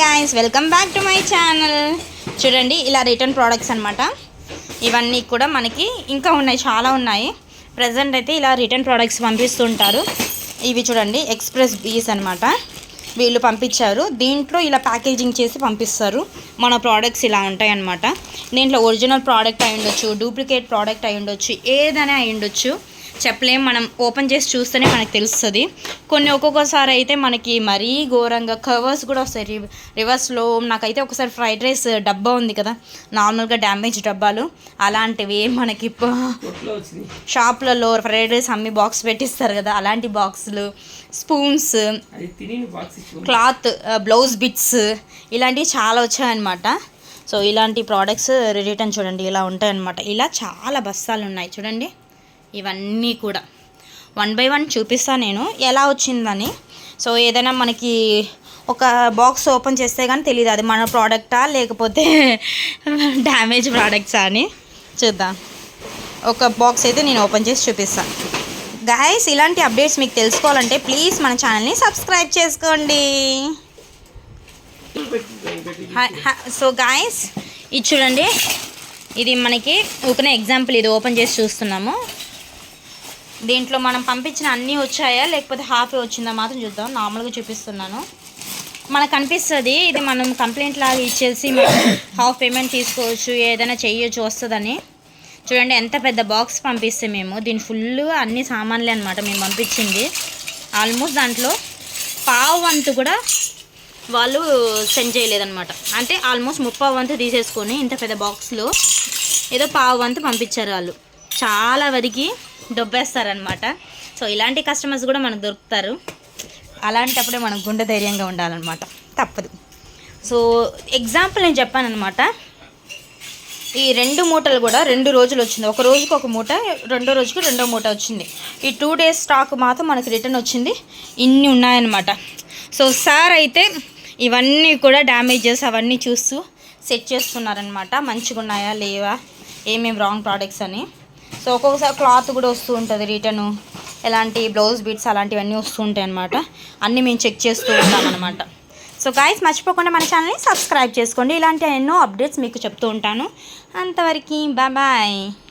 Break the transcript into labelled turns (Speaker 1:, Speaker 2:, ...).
Speaker 1: guys, welcome back to my channel. చూడండి ఇలా return products అన్నమాట. ఇవన్నీ కూడా మనకి ఇంకా ఉన్నాయి, చాలా ఉన్నాయి. ప్రెజెంట్ అయితే ఇలా రిటర్న్ ప్రోడక్ట్స్ పంపిస్తుంటారు. ఇవి చూడండి ఎక్స్ప్రెస్ బీస్ అన్నమాట. వీళ్ళు పంపించారు. దీంట్లో ఇలా ప్యాకేజింగ్ చేసి పంపిస్తారు. మన ప్రోడక్ట్స్ ఇలా ఉంటాయి అన్నమాట. దీంట్లో ఒరిజినల్ ప్రోడక్ట్ అయి ఉండొచ్చు, డూప్లికేట్ ప్రోడక్ట్ అయి ఉండొచ్చు, ఏదైనా అయి ఉండొచ్చు, చెప్పలేం. మనం ఓపెన్ చేసి చూస్తేనే మనకు తెలుస్తుంది. కొన్ని ఒక్కొక్కసారి అయితే మనకి మరీ ఘోరంగా కవర్స్ కూడా వస్తాయి రివర్స్లో. నాకైతే ఒకసారి ఫ్రైడ్ రైస్ డబ్బా ఉంది కదా, నార్మల్గా డ్యామేజ్ డబ్బాలు, అలాంటివి మనకి షాప్లలో ఫ్రైడ్ రైస్ అమ్మి బాక్స్ పెట్టిస్తారు కదా, అలాంటి బాక్సులు, స్పూన్స్, క్లాత్, బ్లౌజ్ బిట్స్, ఇలాంటివి చాలా వచ్చాయన్నమాట. సో ఇలాంటి ప్రోడక్ట్స్ రిటర్న్ చూడండి ఇలా ఉంటాయన్నమాట. ఇలా చాలా బస్తాలు ఉన్నాయి చూడండి. ఇవన్నీ కూడా 1 by 1 చూపిస్తాను నేను ఎలా వచ్చిందని. సో ఏదైనా మనకి ఒక బాక్స్ ఓపెన్ చేస్తే కానీ తెలియదు అది మన ప్రోడక్టా లేకపోతే డ్యామేజ్ ప్రోడక్ట్సా అని. చూద్దాం. ఒక బాక్స్ అయితే నేను ఓపెన్ చేసి చూపిస్తాను. గైస్, ఇలాంటి అప్డేట్స్ మీకు తెలుసుకోవాలంటే ప్లీజ్ మన ఛానల్ని సబ్స్క్రైబ్ చేసుకోండి. సో గైస్, ఇది చూడండి, ఇది మనకి ఊకనే ఎగ్జాంపుల్, ఇది ఓపెన్ చేసి చూస్తున్నాము. దీంట్లో మనం పంపించిన అన్నీ వచ్చాయా లేకపోతే హాఫే వచ్చిందా మాత్రం చూద్దాం. నార్మల్గా చూపిస్తున్నాను. మనకు అనిపిస్తుంది ఇది మనం కంప్లైంట్ లాగా ఇచ్చేసి మనం హాఫ్ పేమెంట్ తీసుకోవచ్చు, ఏదైనా చెయ్యొచ్చు, వస్తుందని. చూడండి ఎంత పెద్ద బాక్స్ పంపిస్తే మేము దీని ఫుల్ అన్ని సామాన్లే అనమాట మేము పంపించింది. ఆల్మోస్ట్ దాంట్లో పావు వంతు కూడా వాళ్ళు సెండ్ చేయలేదన్నమాట. అంటే ఆల్మోస్ట్ 30% తీసేసుకొని ఇంత పెద్ద బాక్స్లో ఏదో పావు వంతు పంపించారు వాళ్ళు. చాలా వరకు దొబ్బేస్తారనమాట. సో ఇలాంటి కస్టమర్స్ కూడా మనకు దొరుకుతారు. అలాంటప్పుడే మనం గుండె ధైర్యంగా ఉండాలన్నమాట, తప్పదు. సో ఎగ్జాంపుల్ నేను చెప్పాను అనమాట. ఈ 2 మూటలు కూడా 2 రోజులు వచ్చింది. ఒక రోజుకి ఒక మూట, రెండో రోజుకి రెండో మూట వచ్చింది. ఈ 2 days స్టాక్ మాత్రం మనకి రిటర్న్ వచ్చింది. ఇన్ని ఉన్నాయన్నమాట. సో సార్ అయితే ఇవన్నీ కూడా డ్యామేజెస్ అవన్నీ చూస్తూ సెట్ చేస్తున్నారనమాట. మంచిగా ఉన్నాయా లేవా, ఏమేమి రాంగ్ ప్రోడక్ట్స్ అని. సో ఒక్కొక్కసారి క్లాత్ కూడా వస్తూ ఉంటుంది రిటర్ను, ఎలాంటి బ్లౌజ్ బీట్స్ అలాంటివన్నీ వస్తూ ఉంటాయి అన్నమాట. అన్నీ మేము చెక్ చేస్తూ ఉంటాం అనమాట. సో గైస్, మర్చిపోకుండా మన ఛానల్ని సబ్స్క్రైబ్ చేసుకోండి. ఇలాంటి ఎన్నో అప్డేట్స్ మీకు చెప్తూ ఉంటాను. అంతవరకు బాయ్.